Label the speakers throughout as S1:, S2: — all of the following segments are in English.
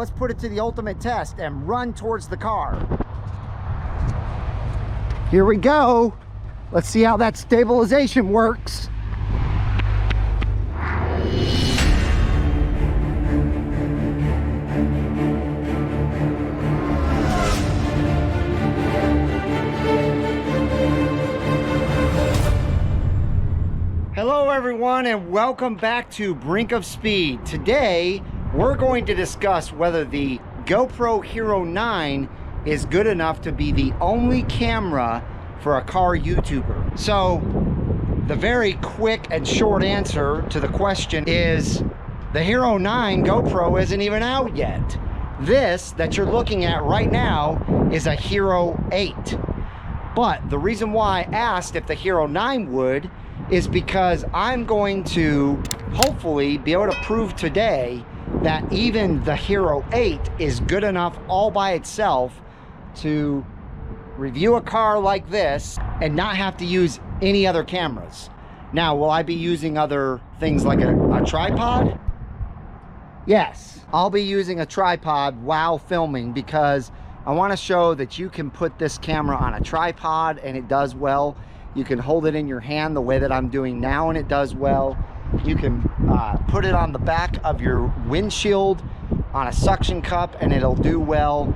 S1: let's put it to the ultimate test and run towards the car. Here we go. Let's see how that stabilization works. Hello everyone, and welcome back to Brink of Speed. Today we're going to discuss whether the GoPro Hero 9 is good enough to be the only camera for a car YouTuber. So the very quick and short answer to the question is the Hero 9 GoPro isn't even out yet. This that you're looking at right now is a Hero 8. But the reason why I asked if the Hero 9 would is because I'm going to hopefully be able to prove today that even the Hero 8 is good enough all by itself to review a car like this and not have to use any other cameras. Now, will I be using other things like a tripod? Yes, I'll be using a tripod while filming because I want to show that you can put this camera on a tripod and it does well. You can hold it in your hand the way that I'm doing now and it does well. You can put it on the back of your windshield on a suction cup and it'll do well.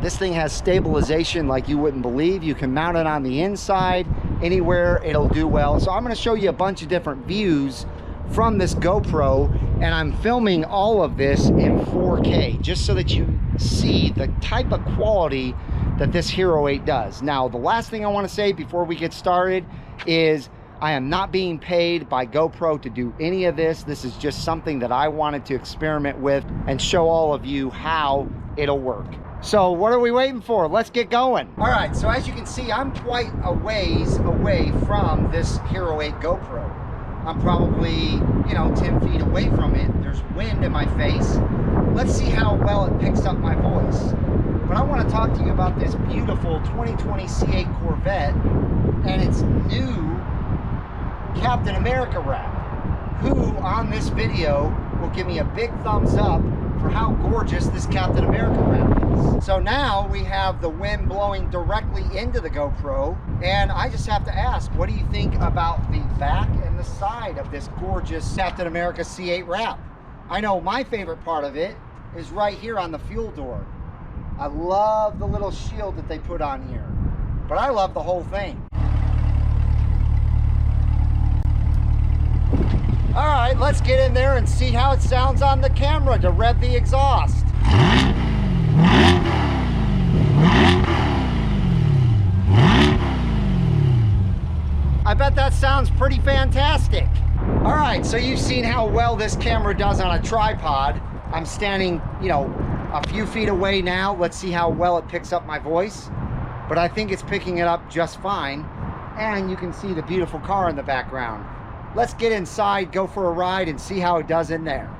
S1: This thing has stabilization like you wouldn't believe. You can mount it on the inside, anywhere, it'll do well. So I'm going to show you a bunch of different views from this GoPro, and I'm filming all of this in 4K just so that you see the type of quality that this Hero 8 does. Now, the last thing I want to say before we get started is I am not being paid by GoPro to do any of this. This is just something that I wanted to experiment with and show all of you how it'll work. So what are we waiting for? Let's get going. All right, so as you can see, I'm quite a ways away from this Hero 8 GoPro. I'm probably, 10 feet away from it. There's wind in my face. Let's see how well it picks up my voice. But I want to talk to you about this beautiful 2020 C8 Corvette and its new Captain America wrap, who on this video will give me a big thumbs up for how gorgeous this Captain America wrap is. So now we have the wind blowing directly into the GoPro, and I just have to ask, what do you think about the back and the side of this gorgeous Captain America C8 wrap? I know my favorite part of it is right here on the fuel door. I love the little shield that they put on here, but I love the whole thing. All right, let's get in there and see how it sounds on the camera to rev the exhaust. I bet that sounds pretty fantastic. All right, so you've seen how well this camera does on a tripod. I'm standing, a few feet away now. Let's see how well it picks up my voice. But I think it's picking it up just fine. And you can see the beautiful car in the background. Let's get inside, go for a ride, and see how it does in there.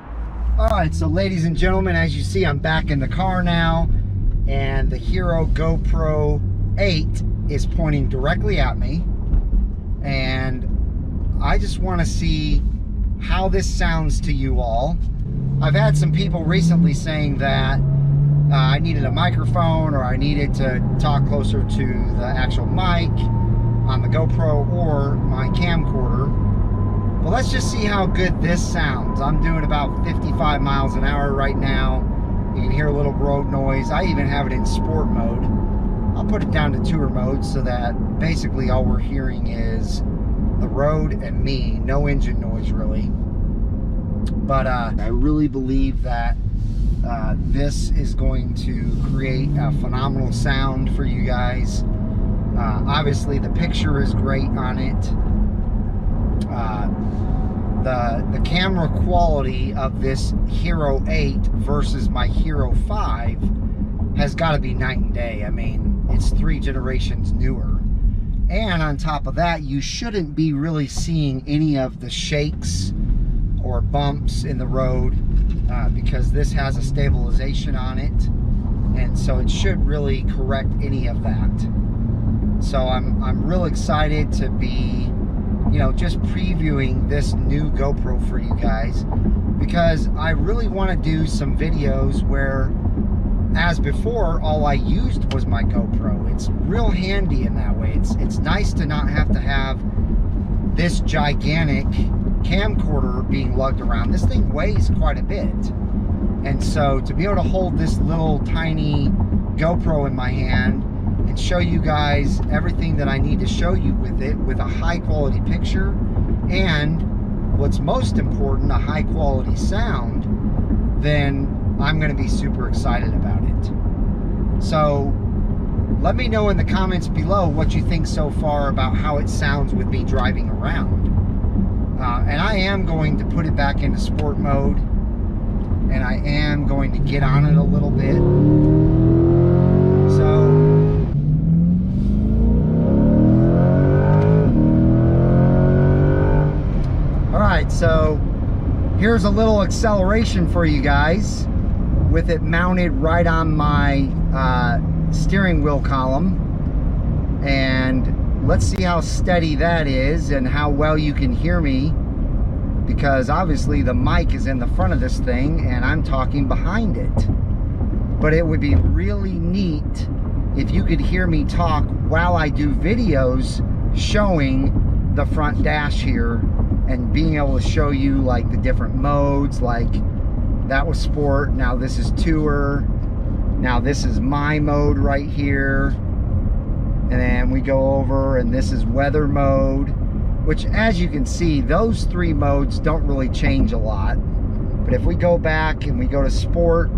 S1: All right, so ladies and gentlemen, as you see, I'm back in the car now. And the Hero GoPro 8 is pointing directly at me. And I just want to see how this sounds to you all. I've had some people recently saying that I needed a microphone or I needed to talk closer to the actual mic on the GoPro or my camcorder. But let's just see how good this sounds. I'm doing about 55 miles an hour right now. You can hear a little road noise. I even have it in sport mode. I'll put it down to tour mode so that basically all we're hearing is the road and me. No engine noise really. But I really believe that this is going to create a phenomenal sound for you guys. Obviously the picture is great on it. The camera quality of this Hero 8 versus my Hero 5 has got to be night and day. I mean, it's 3 generations newer. And on top of that, you shouldn't be really seeing any of the shakes or bumps in the road because this has a stabilization on it, and so it should really correct any of that. So I'm real excited to be you know, just previewing this new GoPro for you guys, because I really want to do some videos where, as before, all I used was my GoPro. It's real handy in that way. It's nice to not have to have this gigantic camcorder being lugged around. This thing weighs quite a bit. And so to be able to hold this little tiny GoPro in my hand and show you guys everything that I need to show you with it, with a high quality picture, and what's most important, a high quality sound, then I'm going to be super excited about it. So let me know in the comments below what you think so far about how it sounds with me driving around. And I am going to put it back into sport mode, and I am going to get on it a little bit. So all right, so here's a little acceleration for you guys with it mounted right on my steering wheel column, and let's see how steady that is and how well you can hear me, because obviously the mic is in the front of this thing and I'm talking behind it. But it would be really neat if you could hear me talk while I do videos showing the front dash here and being able to show you like the different modes. Like that was sport, now this is tour, now this is my mode right here, and then we go over and this is weather mode, which, as you can see, those three modes don't really change a lot. But if we go back and we go to sport,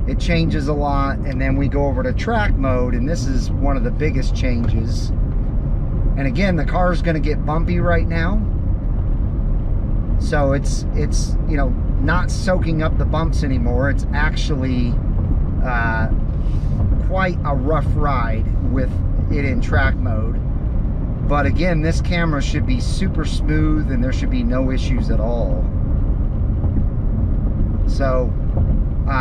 S1: it changes a lot, and then we go over to track mode, and this is one of the biggest changes. And again, the car is going to get bumpy right now, so it's you know, not soaking up the bumps anymore. It's actually quite a rough ride with it in track mode. But again, this camera should be super smooth and there should be no issues at all. So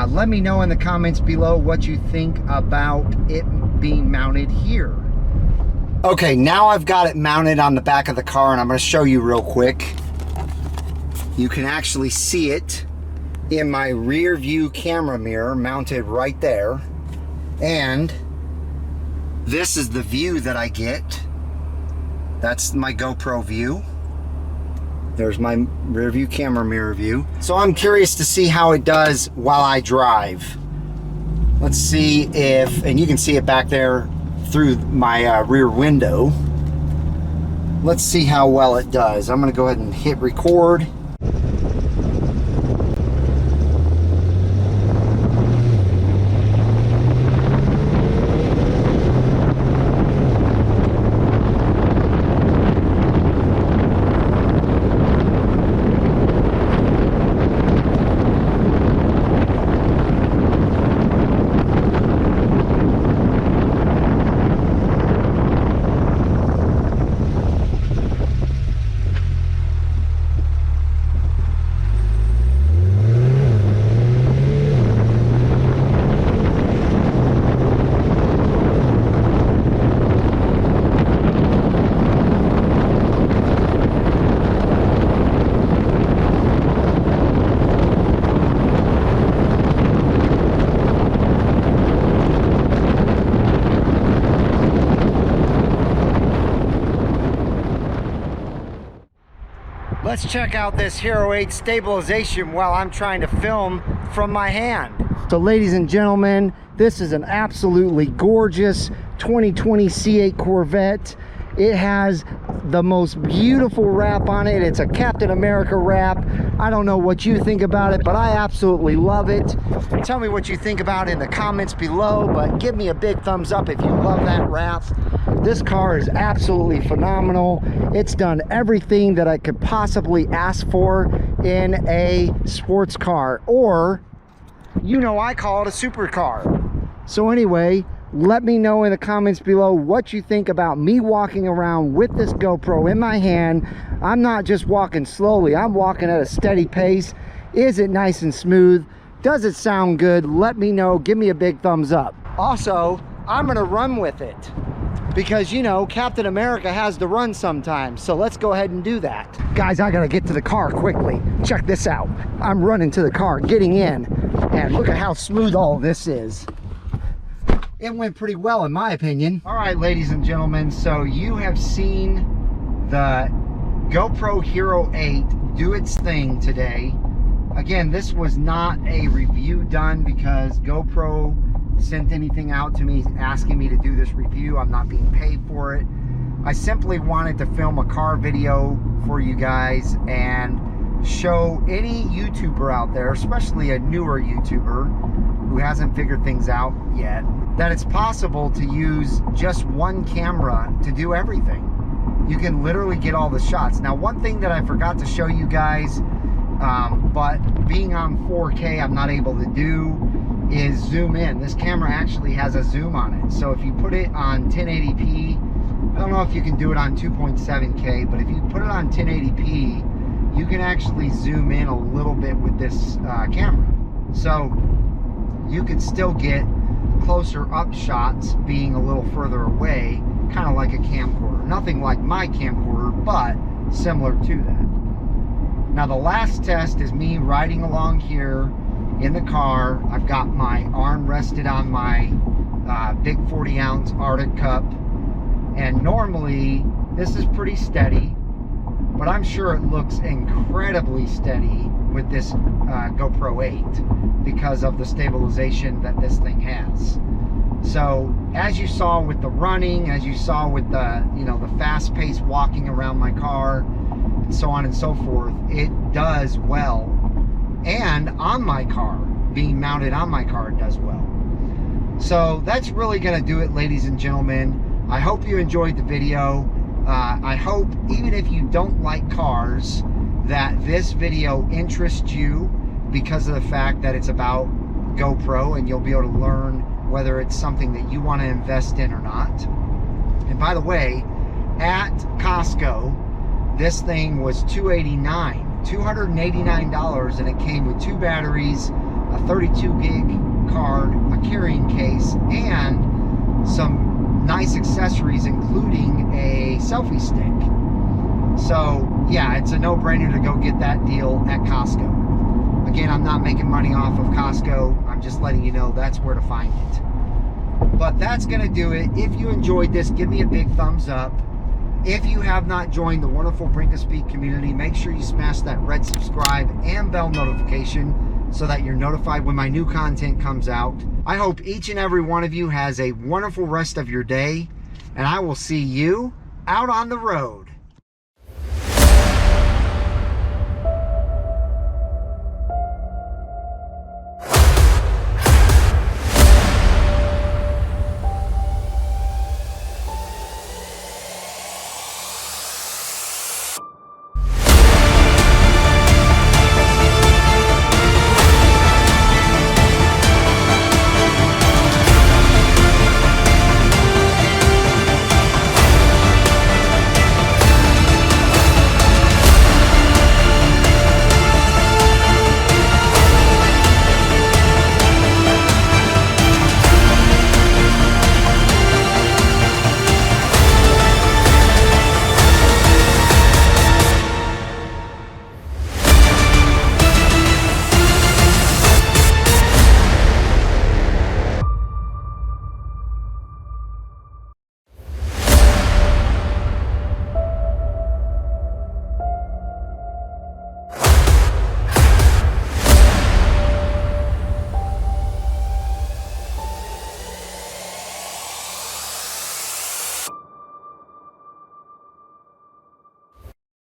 S1: let me know in the comments below what you think about it being mounted here. Okay, now I've got it mounted on the back of the car, and I'm going to show you real quick. You can actually see it in my rear view camera mirror mounted right there. And this is the view that I get. That's my GoPro view. There's my rear view camera mirror view. So I'm curious to see how it does while I drive. Let's see if, and you can see it back there through my rear window. Let's see how well it does. I'm gonna go ahead and hit record. Let's check out this Hero 8 stabilization while I'm trying to film from my hand. So ladies and gentlemen, this is an absolutely gorgeous 2020 C8 Corvette. It has the most beautiful wrap on it. It's a Captain America wrap. I don't know what you think about it, but I absolutely love it. Tell me what you think about it in the comments below, but give me a big thumbs up if you love that wrap. This car is absolutely phenomenal. It's done everything that I could possibly ask for in a sports car, or, you know, I call it a supercar. So anyway, let me know in the comments below what you think about me walking around with this GoPro in my hand. I'm not just walking slowly, I'm walking at a steady pace. Is it nice and smooth? Does it sound good? Let me know. Give me a big thumbs up. Also, I'm gonna run with it, because, you know, Captain America has to run sometimes. So let's go ahead and do that. Guys, I gotta get to the car quickly. Check this out. I'm running to the car, getting in, and look at how smooth all this is. It went pretty well in my opinion. All right, ladies and gentlemen, so you have seen the GoPro Hero 8 do its thing today. Again, this was not a review done because GoPro sent anything out to me asking me to do this review. I'm not being paid for it. I simply wanted to film a car video for you guys and show any YouTuber out there, especially a newer YouTuber who hasn't figured things out yet, that it's possible to use just one camera to do everything. You can literally get all the shots. Now, one thing that I forgot to show you guys, but being on 4K I'm not able to do, is zoom in. This camera actually has a zoom on it. So if you put it on 1080p, I don't know if you can do it on 2.7K, but if you put it on 1080p, you can actually zoom in a little bit with this camera. So you can still get closer up shots being a little further away, kind of like a camcorder. Nothing like my camcorder, but similar to that. Now the last test is me riding along here in the car. I've got my arm rested on my big 40-ounce Arctic Cup, and normally this is pretty steady, but I'm sure it looks incredibly steady with this GoPro 8 because of the stabilization that this thing has. So as you saw with the running, as you saw with the, you know, the fast-paced walking around my car and so on and so forth, it does well. And on my car, being mounted on my car, it does well. So that's really gonna do it, ladies and gentlemen. I hope you enjoyed the video. I hope, even if you don't like cars, that this video interests you because of the fact that it's about GoPro, and you'll be able to learn whether it's something that you want to invest in or not. And by the way, at Costco, this thing was $289, and it came with 2 batteries, a 32 gig card, a carrying case, and some nice accessories, including a selfie stick. So yeah, it's a no-brainer to go get that deal at Costco. Again, I'm not making money off of Costco. I'm just letting you know that's where to find it. But that's gonna do it. If you enjoyed this, give me a big thumbs up. If you have not joined the wonderful Brink of Speed community, make sure you smash that red subscribe and bell notification so that you're notified when my new content comes out. I hope each and every one of you has a wonderful rest of your day, and I will see you out on the road.